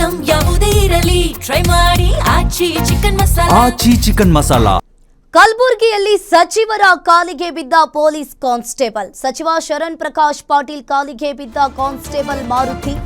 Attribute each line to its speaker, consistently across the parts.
Speaker 1: Item ಯಾವುದೇ ಇರಲಿ try ಮಾಡಿ ಆಚಿ ಚಿಕನ್ ಮಸಾಲಾ.
Speaker 2: ಕಲಬುರಗಿಯಲ್ಲಿ ಸಚಿವರ ಕಾಲಿಗೆ ಬಿದ್ದ ಪೊಲೀಸ್ ಕಾನ್ಸ್ಟೇಬಲ್. ಸಚಿವ ಶರಣ್ ಪ್ರಕಾಶ್ ಪಾಟೀಲ್ ಕಾಲಿಗೆ ಬಿದ್ದ ಕಾನ್ಸ್ಟೇಬಲ್ ಮಾರುತಿ.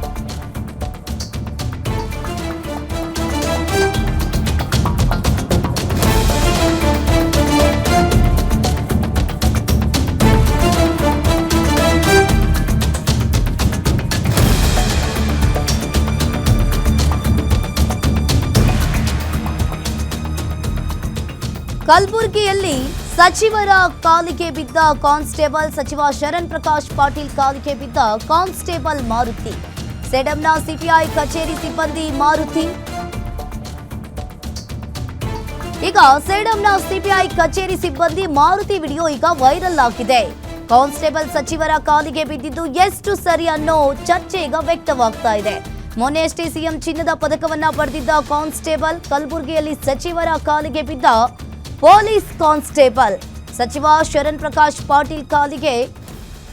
Speaker 2: ಕಲಬುರಗಿಯಲ್ಲಿ ಸಚಿವರ ಕಾಲಿಗೆ ಬಿದ್ದ ಕಾನ್ಸ್ಟೇಬಲ್. ಸಚಿವ ಶರಣ್ ಪ್ರಕಾಶ್ ಪಾಟೀಲ್ ಕಾಲಿಗೆ ಬಿದ್ದ ಕಾನ್ಸ್ಟೇಬಲ್ ಮಾರುತಿ. ಸೇಡಂನ ಸಿಪಿಐ ಕಚೇರಿ ಸಿಬ್ಬಂದಿ ಮಾರುತಿ. ಈಗ ಸೇಡಂನ ಸಿಪಿಐ ಕಚೇರಿ ಸಿಬ್ಬಂದಿ ಮಾರುತಿ ವಿಡಿಯೋ ಈಗ ವೈರಲ್ ಆಗಿದೆ. ಕಾನ್ಸ್ಟೇಬಲ್ ಸಚಿವರ ಕಾಲಿಗೆ ಬಿದ್ದಿದ್ದು ಎಷ್ಟು ಸರಿ ಅನ್ನೋ ಚರ್ಚೆ ಈಗ ವ್ಯಕ್ತವಾಗ್ತಾ ಇದೆ. ಮೊನ್ನೆಯಷ್ಟೇ ಸಿಎಂ ಚಿನ್ನದ ಪದಕವನ್ನ ಪಡೆದಿದ್ದ ಕಾನ್ಸ್ಟೇಬಲ್ ಕಲಬುರಗಿಯಲ್ಲಿ ಸಚಿವರ ಕಾಲಿಗೆ ಬಿದ್ದ ಪೊಲೀಸ್ ಕಾನ್ಸ್ಟೇಬಲ್. ಸಚಿವ ಶರಣ್ ಪ್ರಕಾಶ್ ಪಾಟೀಲ್ ಕಾಲಿಗೆ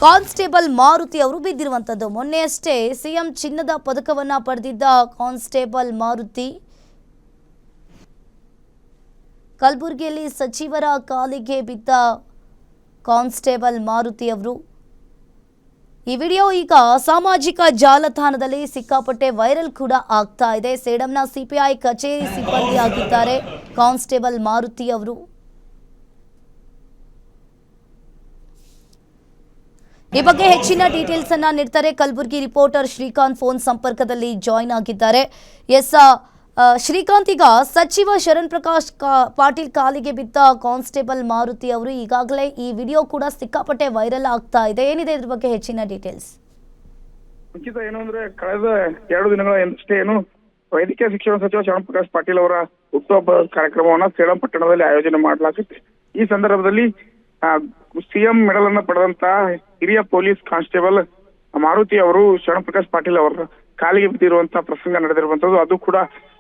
Speaker 2: ಕಾನ್ಸ್ಟೇಬಲ್ ಮಾರುತಿ ಅವರು ಬಿದ್ದಿರುವಂತದ್ದು. ಮೊನ್ನೆಯಷ್ಟೇ ಸಿಎಂ ಚಿನ್ನದ ಪದಕವನ್ನ ಪಡೆದಿದ್ದ ಕಾನ್ಸ್ಟೇಬಲ್ ಮಾರುತಿ ಕಲಬುರಗಿಯಲ್ಲಿ ಸಚಿವರ ಕಾಲಿಗೆ ಬಿದ್ದ ಕಾನ್ಸ್ಟೇಬಲ್ ಮಾರುತಿ ಅವರು. ಈ ವಿಡಿಯೋ ಈಗ ಸಾಮಾಜಿಕ ಜಾಲತಾಣದಲ್ಲಿ ಸಿಕ್ಕಾಪಟ್ಟೆ ವೈರಲ್ ಕೂಡ ಆಗ್ತಾ ಇದೆ. ಸೇಡಂನ ಸಿಪಿಐ ಕಚೇರಿ ಸಿಬ್ಬಂದಿ ಆಗಿದ್ದಾರೆ ಕಾನ್ಸ್ಟೇಬಲ್ ಮಾರುತಿ ಅವರು. ಈ ಬಗ್ಗೆ ಹೆಚ್ಚಿನ ಡೀಟೇಲ್ಸ್ ಅನ್ನ ನೀಡ್ತಾರೆ ಕಲಬುರಗಿ ರಿಪೋರ್ಟರ್ ಶ್ರೀಕಾಂತ್ ಫೋನ್ ಸಂಪರ್ಕದಲ್ಲಿ ಜಾಯಿನ್ ಆಗಿದ್ದಾರೆ. ಎಸ್ ಶ್ರೀಕಾಂತ್, ಈಗ ಸಚಿವ ಶರಣ್ ಪ್ರಕಾಶ್ ಪಾಟೀಲ್ ಕಾಲಿಗೆ ಬಿದ್ದ ಕಾನ್ಸ್ಟೇಬಲ್ ಮಾರುತಿ ಅವರು ಈಗಾಗಲೇ ಈ ವಿಡಿಯೋ ಕೂಡ ಸಿಕ್ಕಾಪಟ್ಟೆ ವೈರಲ್ ಆಗ್ತಾ ಇದೆ. ಏನಿದೆ ಇದ್ರ ಬಗ್ಗೆ ಹೆಚ್ಚಿನ ಡೀಟೇಲ್ಸ್?
Speaker 3: ಮುಂಚಿತ ಏನು ಅಂದ್ರೆ ಕಳೆದ 2 ದಿನಗಳ ಹಿಂದಷ್ಟೇ ವೈದ್ಯಕೀಯ ಶಿಕ್ಷಣ ಸಚಿವ ಶರಣ್ ಪ್ರಕಾಶ್ ಪಾಟೀಲ್ ಅವರ ಹುಟ್ಟುಹಬ್ಬ ಕಾರ್ಯಕ್ರಮವನ್ನ ಸೇಡಂ ಪಟ್ಟಣದಲ್ಲಿ ಆಯೋಜನೆ ಮಾಡಲಾಗುತ್ತೆ. ಈ ಸಂದರ್ಭದಲ್ಲಿ ಸಿಎಂ ಮೆಡಲ್ ಅನ್ನ ಪಡೆದಂತ ಹಿರಿಯ ಪೊಲೀಸ್ ಕಾನ್ಸ್ಟೇಬಲ್ ಮಾರುತಿ ಅವರು ಶರಣ್ ಪ್ರಕಾಶ್ ಪಾಟೀಲ್ ಅವರ ಕಾಲಿಗೆ ಬಿದ್ದಿರುವಂತಹ ಪ್ರಸಂಗ ನಡೆದಿರುವಂತದ್ದು. ಅದು ಕೂಡ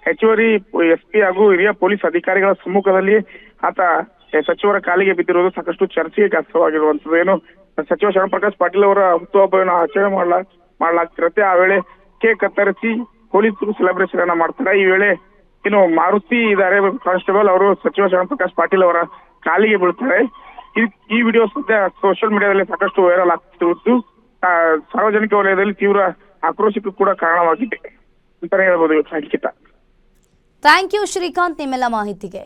Speaker 3: ಹೆಚ್ಚುವರಿ ಎಸ್ಪಿ ಹಾಗೂ ಹಿರಿಯ ಪೊಲೀಸ್ ಅಧಿಕಾರಿಗಳ ಸಮ್ಮುಖದಲ್ಲಿ ಆತ ಸಚಿವರ ಕಾಲಿಗೆ ಬಿದ್ದಿರುವುದು ಸಾಕಷ್ಟು ಚರ್ಚೆಗೆ ಗ್ರಾಸವಾಗಿರುವಂತದ್ದು. ಏನು ಸಚಿವ ಶರಣ್ ಪ್ರಕಾಶ್ ಪಾಟೀಲ್ ಅವರ ಹುಟ್ಟುಹಬ್ಬವನ್ನು ಆಚರಣೆ ಮಾಡಲಾಗ್ತಿರತ್ತೆ. ಆ ವೇಳೆ ಕೇಕ್ ಕತ್ತರಿಸಿ ಪೊಲೀಸರು ಸೆಲೆಬ್ರೇಷನ್ ಅನ್ನ ಮಾಡ್ತಾರೆ. ಈ ವೇಳೆ ಮಾರುತಿ ಇದ್ದಾರೆ ಕಾನ್ಸ್ಟೇಬಲ್ ಅವರು ಸಚಿವ ಶರಣ್ ಪ್ರಕಾಶ್ ಪಾಟೀಲ್ ಅವರ ಕಾಲಿಗೆ ಬೀಳ್ತಾರೆ. ಈ ವಿಡಿಯೋ ಸದ್ಯ ಸೋಷಿಯಲ್ ಮೀಡಿಯಾದಲ್ಲಿ ಸಾಕಷ್ಟು ವೈರಲ್ ಆಗ್ತಿರುವುದು ಸಾರ್ವಜನಿಕ ವಲಯದಲ್ಲಿ ತೀವ್ರ ಆಕ್ರೋಶಕ್ಕೂ ಕೂಡ ಕಾರಣವಾಗಿದೆ ಅಂತಾನೆ ಹೇಳ್ಬೋದು.
Speaker 2: ಥ್ಯಾಂಕ್ ಯು ಶ್ರೀಕಾಂತ್ ನಿಮ್ಮೆಲ್ಲ ಮಾಹಿತಿಗೆ.